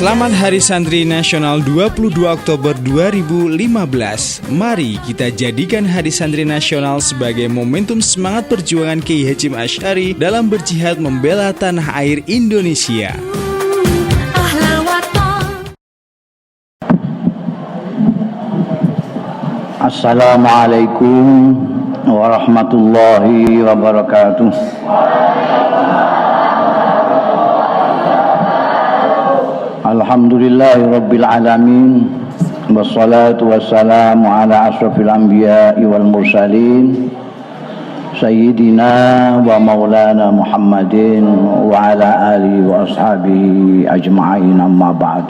Selamat Hari Santri Nasional 22 Oktober 2015. Mari kita jadikan Hari Santri Nasional sebagai momentum semangat perjuangan Kiai Hasyim Asy'ari dalam berjihad membela tanah air Indonesia. Assalamualaikum warahmatullahi wabarakatuh. Alhamdulillahi rabbil alamin, wassalatu wassalamu ala ashrafil anbiya'i wal mursalin, sayyidina wa maulana Muhammadin wa ala alihi wa ashabihi ajma'in, amma ba'd.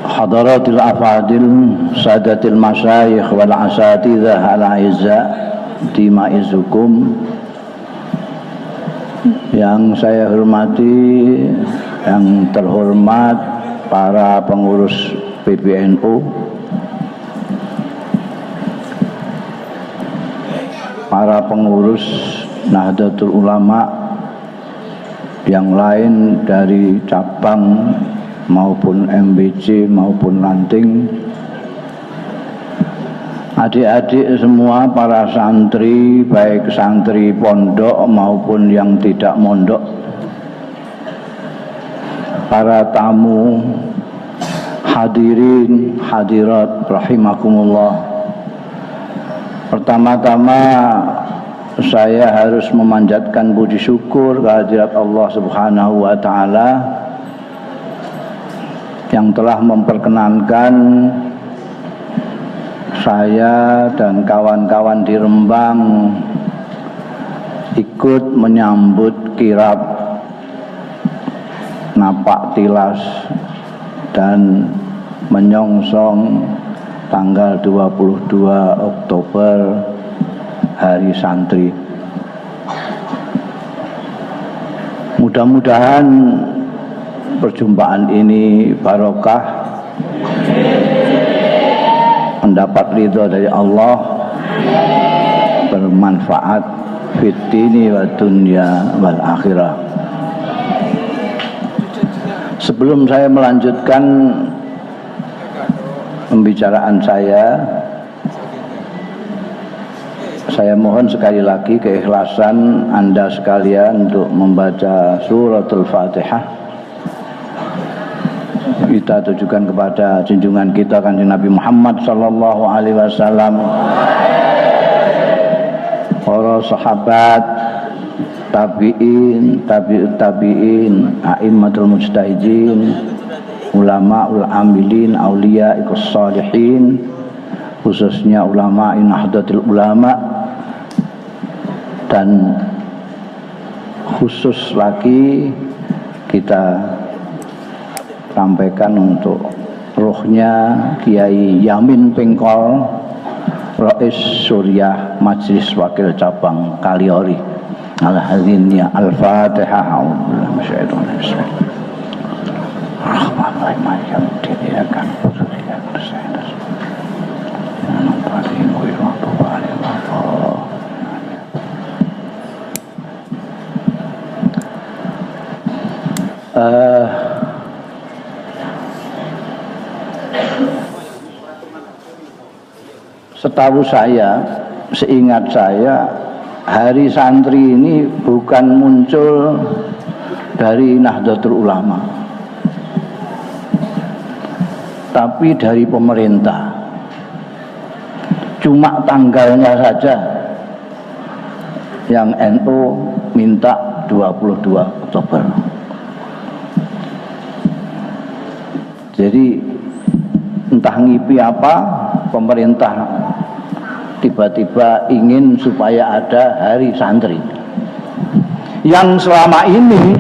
Hadaratil afadil, sadatil masyayikh wal asatidzah al-aizza, dimaizukum, yang saya hormati, yang terhormat para pengurus PBNU, para pengurus Nahdlatul Ulama yang lain dari cabang maupun MBC maupun Lanting, adik-adik semua, para santri, baik santri pondok maupun yang tidak mondok, para tamu, hadirin, hadirat rahimakumullah. Pertama-tama saya harus memanjatkan puji syukur kehadirat Allah Subhanahu wa taala yang telah memperkenankan saya dan kawan-kawan di Rembang ikut menyambut kirab napak tilas dan menyongsong tanggal 22 Oktober Hari Santri. Mudah-mudahan perjumpaan ini barokah, mendapat ridho dari Allah, bermanfaat fid dini wa dunya wal akhirah. Sebelum saya melanjutkan pembicaraan saya mohon sekali lagi keikhlasan Anda sekalian untuk membaca suratul Fatihah. Kita tujukan kepada junjungan kita Kanjeng Nabi Muhammad sallallahu alaihi wasallam, para sahabat, tabi'in, tabi'ut tabi'in, a'immatul mujtahidin, ulama'ul amilin, auliya ikus salihin, khususnya ulama Nahdlatul Ulama, dan khusus lagi kita sampaikan untuk rohnya Kiai Yamin Pengkol, Rais Suriah Majelis Wakil Cabang Kaliori. Al-Hadiniyah Al-Fatihah. A'udzubillahi minasyaitonir rajim. Rahmanir Rahim. Iyyaka na'budu wa iyyaka nasta'in. Setahu saya, seingat saya, Hari Santri ini bukan muncul dari Nahdlatul Ulama, tapi dari pemerintah. Cuma tanggalnya saja yang NU minta 22 Oktober. Jadi entah ngipi apa, pemerintah tiba-tiba ingin supaya ada Hari Santri, yang selama ini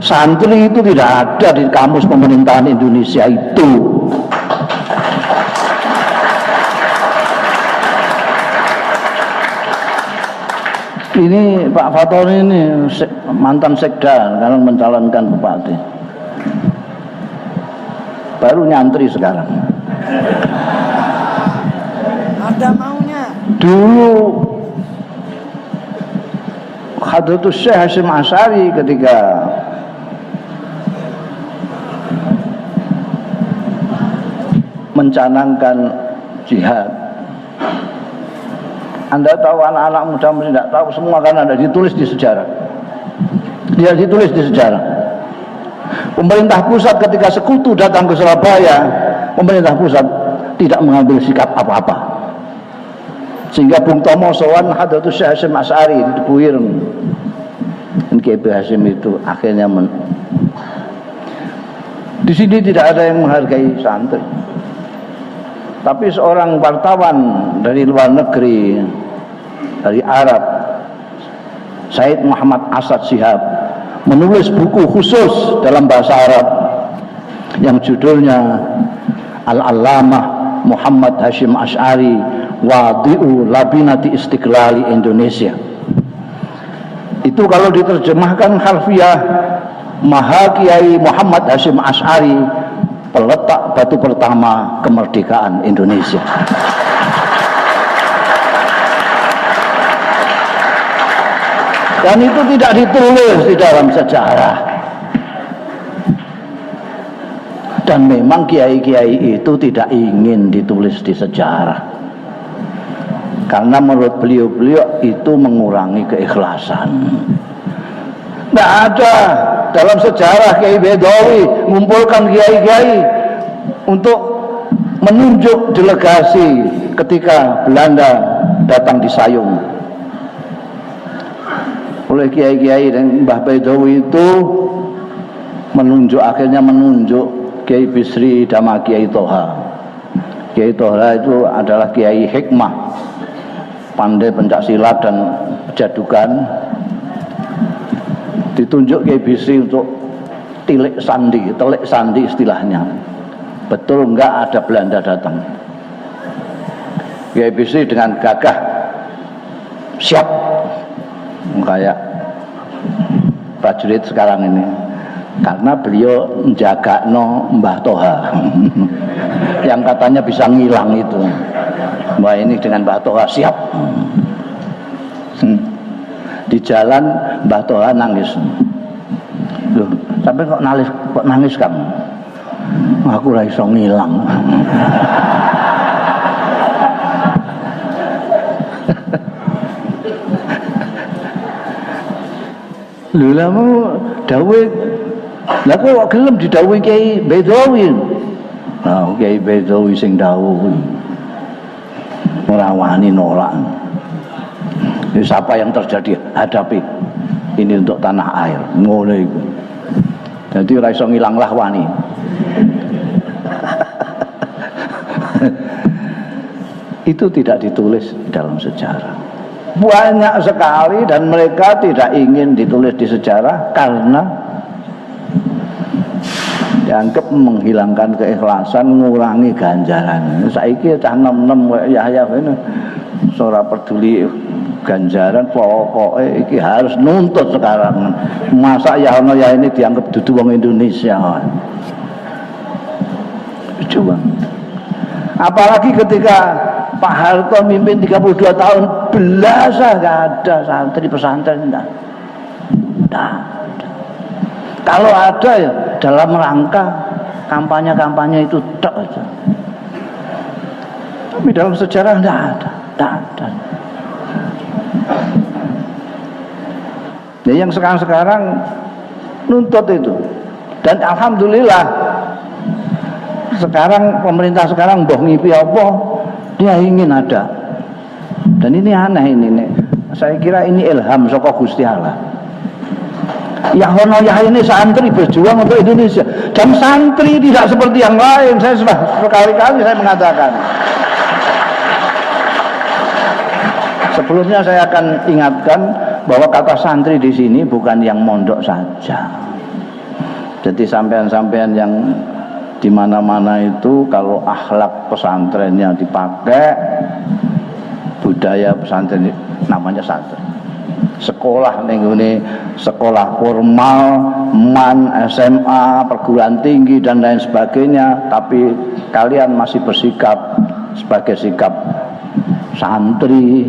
santri itu tidak ada di kamus pemerintahan Indonesia itu. Ini Pak Fatoni ini mantan sekda, sekarang mencalonkan bupati, baru nyantri sekarang. Ada maunya. Dulu Hadratus Syekh Hasyim Asy'ari ketika mencanangkan jihad. Anda tahu, anak-anak muda mesti tidak tahu semua karena ada ditulis di sejarah. Dia ditulis di sejarah. Pemerintah pusat ketika Sekutu datang ke Surabaya, pemerintah pusat tidak mengambil sikap apa-apa. Sehingga Bung Tomo sowan Hadratus Syekh Hasyim Asy'ari di Buir. Dan Kiai Hasyim itu akhirnya di sini tidak ada yang menghargai santri. Tapi seorang wartawan dari luar negeri, dari Arab, Said Muhammad Asad Shihab, menulis buku khusus dalam bahasa Arab yang judulnya Al-Allamah Muhammad Hasyim Asy'ari Wadi'u Labinati Istiqlali Indonesia. Itu kalau diterjemahkan harfiah, Maha Kiai Muhammad Hasyim Asy'ari, peletak batu pertama kemerdekaan Indonesia. Dan itu tidak ditulis di dalam sejarah. Dan memang kiai-kiai itu tidak ingin ditulis di sejarah, karena menurut beliau itu mengurangi keikhlasan. Tidak ada dalam sejarah Kiai Bedawi mengumpulkan kiai-kiai untuk menunjuk delegasi ketika Belanda datang di Sayung. Oleh kiai-kiai dan Mbah Bedawi itu akhirnya menunjuk Kiai Bisri Dama Kiai Toha. Kiai Toha itu adalah kiai hikmah, pandai pencak silat dan pejadukan. Ditunjuk Kiai Bisri untuk telik sandi istilahnya. Betul enggak ada Belanda datang. Kiai Bisri dengan gagah siap, kayak prajurit sekarang ini, karena beliau menjaga Mbah Toha yang katanya bisa ngilang itu. Mbah ini dengan Mbah Toha siap. Di jalan Mbah Toha nangis. Loh, sampai kok nangis kamu? Aku ora iso ngilang. Lho lamu dawuh, lha kok gelem didhawuhi Kiai Bedawi. Nah, Kiai Bedawi sing dawuh kuwi ora wani nolak. Apa yang terjadi hadapi, ini untuk tanah air, ngono iku. Jadi ora iso ngilang lah wani. Itu tidak ditulis dalam sejarah. Banyak sekali, dan mereka tidak ingin ditulis di sejarah karena dianggap menghilangkan keikhlasan, mengurangi ganjaran. Saiki cah nem-nem Yahya ini ora peduli ganjaran, pokoknya iki harus nuntut sekarang. Masa ya ono ya ini dianggap dudu wong Indonesia. Coba. Apalagi ketika Pak Harto mimpin 32 tahun, belasah gak ada santri pesantren, enggak. Kalau ada ya dalam rangka kampanye-kampanye itu tok aja. Tapi dalam sejarah enggak ada. Nah, yang sekarang nuntut itu. Dan alhamdulillah sekarang pemerintah sekarang mbah ngipi apa dia ingin ada. Dan ini aneh ini nih. Saya kira ini ilham saka Gusti Allah. Ya ono ya ini santri berjuang untuk Indonesia, dan santri tidak seperti yang lain. Saya sudah berkali-kali saya mengatakan. Sebelumnya saya akan ingatkan bahwa kata santri di sini bukan yang mondok saja. Jadi sampean-sampean yang di mana-mana itu kalau akhlak pesantrennya dipakai, budaya pesantren namanya santri. Sekolah ini sekolah formal, MAN, SMA, perguruan tinggi dan lain sebagainya, tapi kalian masih bersikap sebagai sikap santri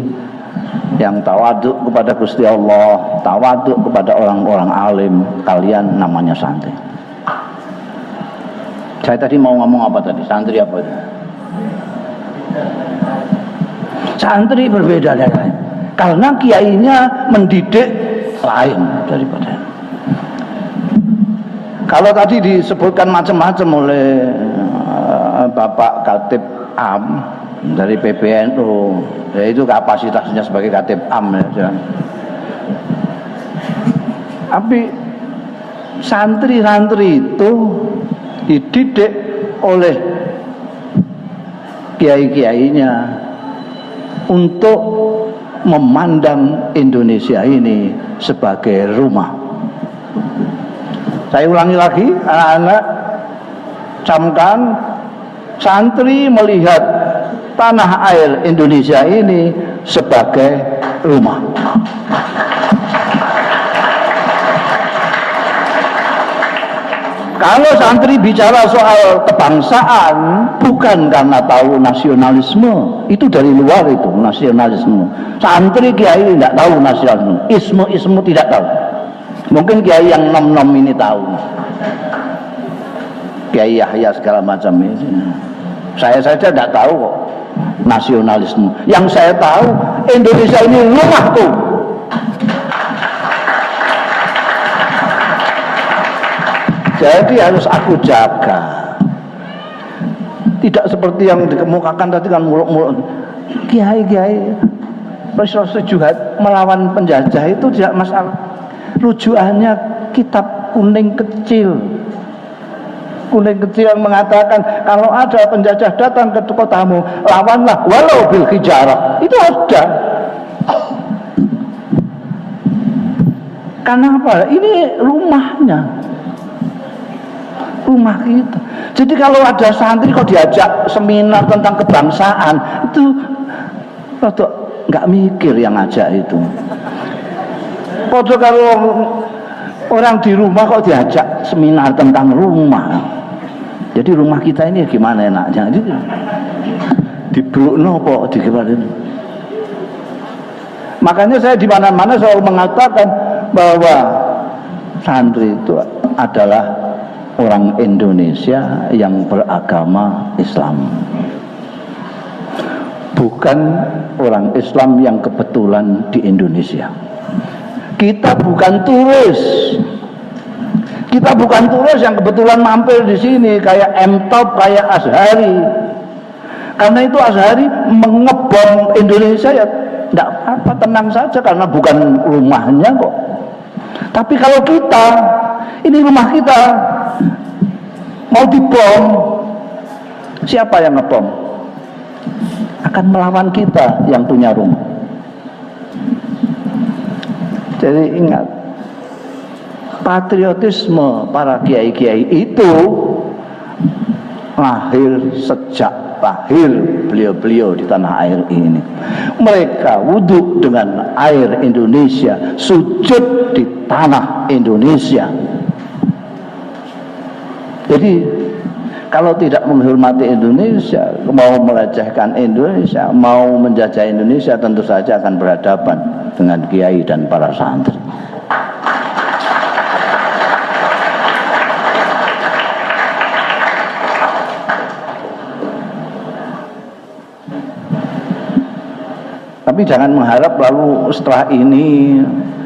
yang tawaduk kepada Gusti Allah, tawaduk kepada orang-orang alim, kalian namanya santri. Saya tadi mau ngomong apa tadi? Santri apa itu? Santri berbeda dan lain. Karena kiainya mendidik lain daripada. Kalau tadi disebutkan macam-macam oleh Bapak Khatib Am dari PBNU, ya itu kapasitasnya sebagai Khatib Am ya. Tapi santri-santri itu dididik oleh kiai-kiainya untuk memandang Indonesia ini sebagai rumah. Saya ulangi lagi, anak-anak, camkan, santri melihat tanah air Indonesia ini sebagai rumah. Kalau santri bicara soal kebangsaan, bukan karena tahu nasionalisme, itu dari luar itu nasionalisme. Santri kiai tidak tahu nasionalisme, isme tidak tahu. Mungkin kiai yang nom-nom ini tahu, Kiai Yahya segala macam ini. Saya saja tidak tahu kok nasionalisme. Yang saya tahu Indonesia ini rumahku. Jadi harus aku jaga. Tidak seperti yang dikemukakan tadi kan muluk-muluk. Kiai-kiai persetujuan melawan penjajah itu tidak masalah. Rujukannya kitab kuning kecil. Kuning kecil yang mengatakan kalau ada penjajah datang ke kotamu, lawanlah walau bil hijarah. Itu ada. Karena apa? Ini rumahnya. Rumah kita. Jadi kalau ada santri kok diajak seminar tentang kebangsaan, itu rada nggak mikir yang ngajak itu. Padahal kalau orang di rumah kok diajak seminar tentang rumah. Jadi rumah kita ini gimana enaknya? Jadi dibrukno kok dikira. Makanya saya di mana-mana selalu mengatakan bahwa santri itu adalah orang Indonesia yang beragama Islam, bukan orang Islam yang kebetulan di Indonesia. Kita bukan turis. Kita bukan turis yang kebetulan mampir di sini kayak M-Top, kayak Azhari. Karena itu Azhari mengebom Indonesia ya tidak apa, tenang saja karena bukan rumahnya kok. Tapi kalau kita, ini rumah kita, mau dibom, siapa yang ngebom? Akan melawan kita yang punya rumah. Jadi ingat, patriotisme para kiai-kiai itu lahir sejak lahir beliau-beliau di tanah air ini. Mereka wudhu dengan air Indonesia, sujud di tanah Indonesia. Jadi kalau tidak menghormati Indonesia, mau melecehkan Indonesia, mau menjajah Indonesia, tentu saja akan berhadapan dengan kiai dan para santri. Tapi jangan mengharap lalu setelah ini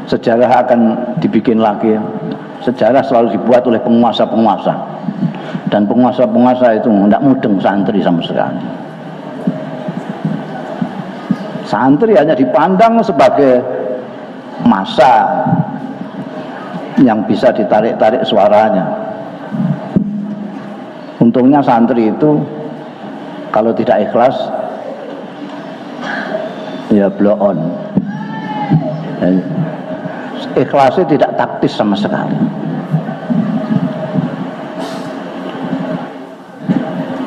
sejarah akan dibikin lagi. Sejarah selalu dibuat oleh penguasa-penguasa, dan penguasa-penguasa itu tidak mudeng santri sama sekali. Santri hanya dipandang sebagai massa yang bisa ditarik-tarik suaranya. Untungnya santri itu kalau tidak ikhlas ya blow on. Ikhlasnya tidak taktis sama sekali.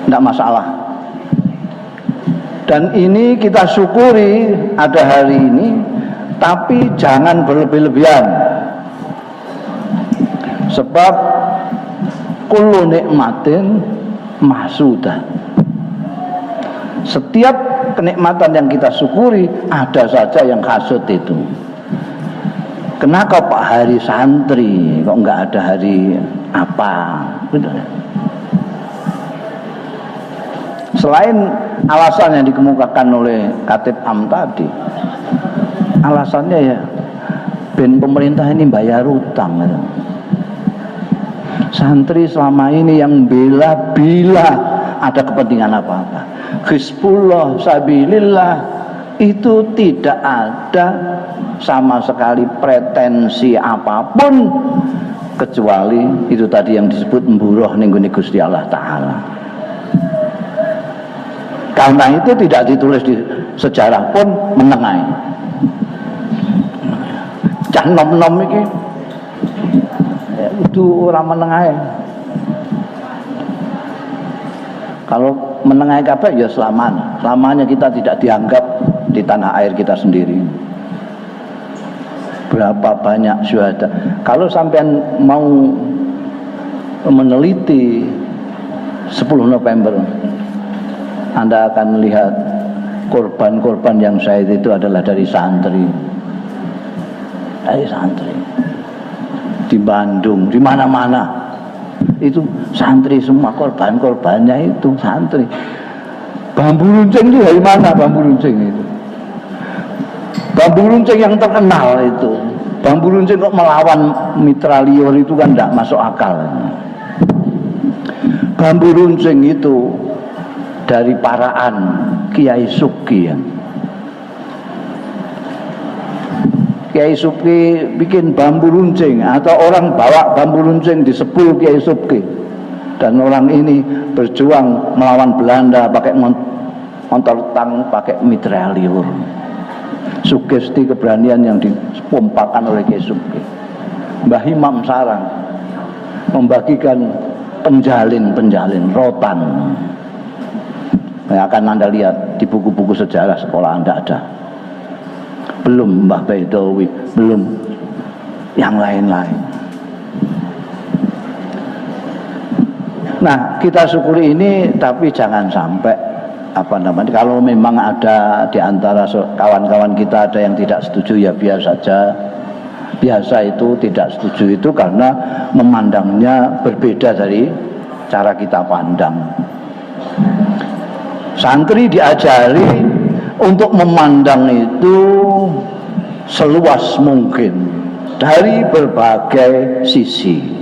Tidak masalah. Dan ini kita syukuri ada hari ini, tapi jangan berlebih-lebihan. Sebab kullu nikmatin mahsudah. Setiap kenikmatan yang kita syukuri ada saja yang hasud itu. Kenapa Pak hari santri kok enggak ada hari apa? Selain alasan yang dikemukakan oleh Khatib Am tadi, alasannya ya ben pemerintah ini bayar utang gitu. Santri selama ini yang bila ada kepentingan apa-apa, Hizbullah, Sabilillah, itu tidak ada sama sekali pretensi apapun kecuali itu tadi yang disebut mburuh ning gone Gusti Allah Ta'ala. Karena itu tidak ditulis di sejarah pun menengai. Cah nom-nom iki itu orang menengai. Kalau menengai kabeh ya selamanya kita tidak dianggap di tanah air kita sendiri. Berapa banyak syuhada. Kalau sampean mau meneliti 10 November, Anda akan melihat korban-korban yang syahid itu adalah dari santri. Dari santri. Di Bandung, di mana-mana. Itu santri semua, korban-korbannya itu santri. Bambu runcing itu dari mana bambu runcing itu? Bambu runcing yang terkenal itu. Bambu runcing kok melawan mitra liur itu kan tidak masuk akal. Bambu runcing itu dari Paraan Kiai Subki ya. Kiai Subki bikin bambu runcing atau orang bawa bambu runcing di sepul Kiai Subki, dan orang ini berjuang melawan Belanda pakai motor tank, pakai mitra liur. Sugesti keberanian yang dipompakan oleh Kiai Subki. Mbah Imam Sarang membagikan penjalin rotan. Yang akan Anda lihat di buku-buku sejarah sekolah Anda ada. Belum Mbah Baidowi, belum yang lain-lain. Nah, kita syukuri ini, tapi jangan sampai kalau memang ada di antara kawan-kawan kita ada yang tidak setuju, ya biar saja. Biasa itu tidak setuju itu karena memandangnya berbeda dari cara kita pandang. Santri diajari untuk memandang itu seluas mungkin dari berbagai sisi.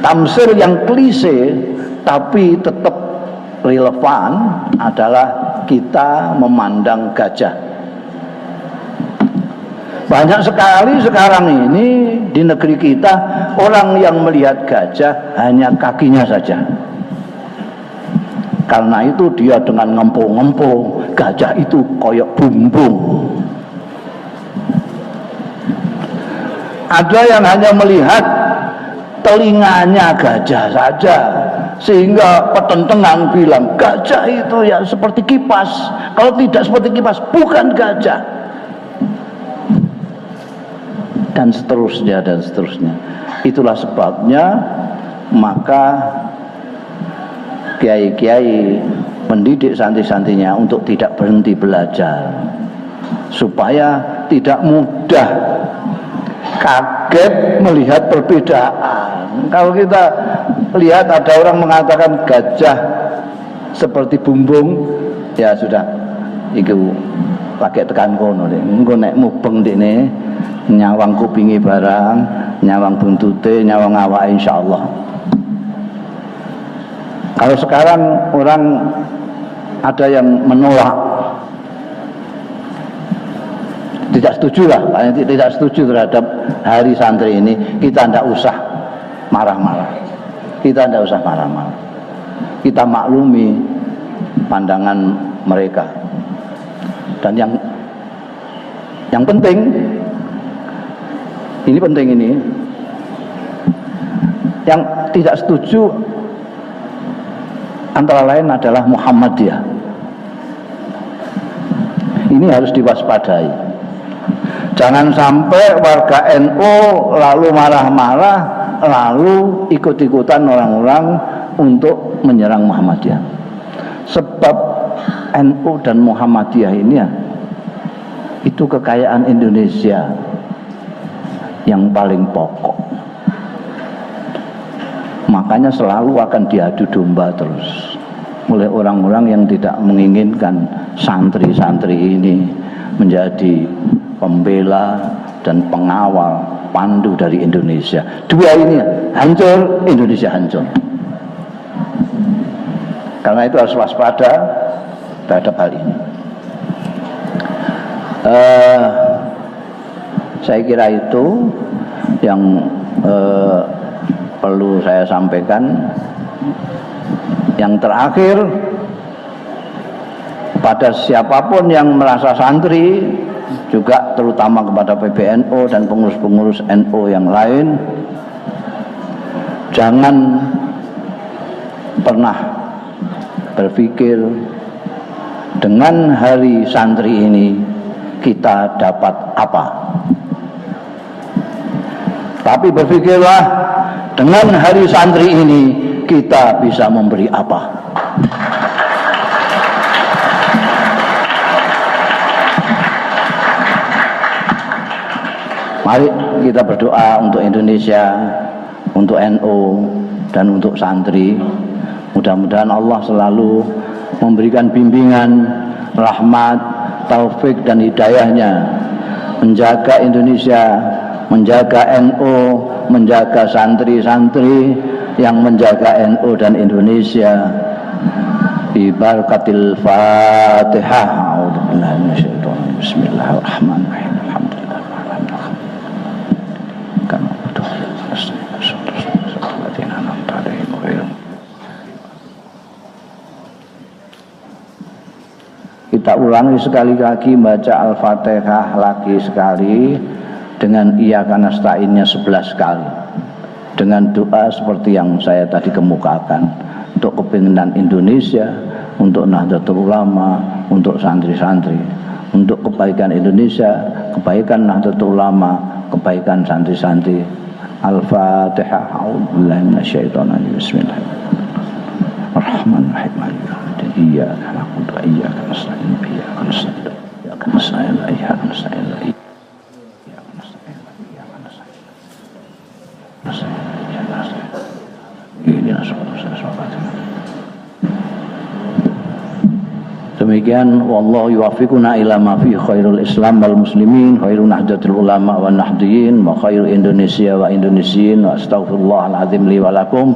Tamsir yang klise tapi tetap relevan adalah kita memandang gajah. Banyak sekali sekarang ini di negeri kita orang yang melihat gajah hanya kakinya saja. Karena itu dia dengan ngempul-ngempul, gajah itu koyok bumbung. Ada yang hanya melihat telinganya gajah saja, sehingga petentengan bilang gajah itu ya seperti kipas. Kalau tidak seperti kipas bukan gajah. Dan seterusnya dan seterusnya. Itulah sebabnya maka kiai-kiai mendidik santri-santrinya untuk tidak berhenti belajar, supaya tidak mudah kaget melihat perbedaan. Kalau kita lihat ada orang mengatakan gajah seperti bumbung, ya sudah, itu pakai tekan kono deh. Engko nek mubeng dekne nyawang kupingi barang, nyawang buntute, nyawang awake insyaallah. Kalau sekarang orang ada yang menolak, tidak setuju lah, tidak setuju terhadap hari santri ini, kita tidak usah marah-marah. Kita tidak usah marah-marah. Kita maklumi pandangan mereka. Dan yang penting, ini penting ini, yang tidak setuju antara lain adalah Muhammadiyah. Ini harus diwaspadai. Jangan sampai warga NU lalu marah-marah, lalu ikut-ikutan orang-orang untuk menyerang Muhammadiyah. Sebab NU dan Muhammadiyah ini ya, itu kekayaan Indonesia yang paling pokok. makanya selalu akan diadu domba terus oleh orang-orang yang tidak menginginkan santri-santri ini menjadi pembela dan pengawal pandu dari Indonesia. Dua ini hancur, Indonesia hancur. Karena itu harus waspada terhadap hal ini. Saya kira itu yang perlu saya sampaikan. Yang terakhir, pada siapapun yang merasa santri, juga terutama kepada PBNU dan pengurus-pengurus NU yang lain, jangan pernah berpikir dengan hari santri ini kita dapat apa. Tapi berpikirlah dengan hari santri ini kita bisa memberi apa. Mari kita berdoa untuk Indonesia, untuk NU, dan untuk santri. Mudah-mudahan Allah selalu memberikan bimbingan, rahmat, taufik dan hidayahnya, menjaga Indonesia, menjaga NU, menjaga santri-santri yang menjaga NU dan Indonesia. Bi barakatil Fatihah. A'udzubillahi minasyaitonir rajim. Bismillahirrahmanirrahim. Kita ulangi sekali lagi baca Al-Fatihah lagi sekali dengan Iyyaka nasta'innya 11 kali. Dengan doa seperti yang saya tadi kemukakan, untuk kepemimpinan Indonesia, untuk Nahdlatul Ulama, untuk santri-santri, untuk kebaikan Indonesia, kebaikan Nahdlatul Ulama, kebaikan santri-santri. Al-Fatihah. A'udzubillahi minasyaitonir rajim. Bismillahirrahmanirrahim. Iyyaka na'budu wa iyyaka nasta'in. Iyyaka nasta'in. Iyyaka nasta'in. Iyyaka nasta'in. Demikian, wallahu yuwaffiquna ila ma fi khairul Islam wal muslimin, khairun nahdlatul ulama wan nahdiyin, wa khairul Indonesia wa Indonesiyin, wa astaghfirullahal azim li wa lakum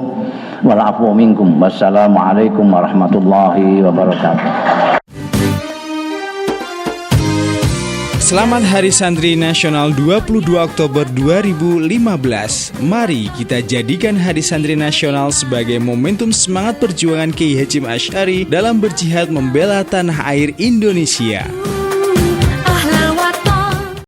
wal afu minkum. Wassalamualaikum warahmatullahi wabarakatuh. Selamat Hari Santri Nasional 22 Oktober 2015. Mari kita jadikan Hari Santri Nasional sebagai momentum semangat perjuangan Kiai Hasyim Asy'ari dalam berjihad membela tanah air Indonesia.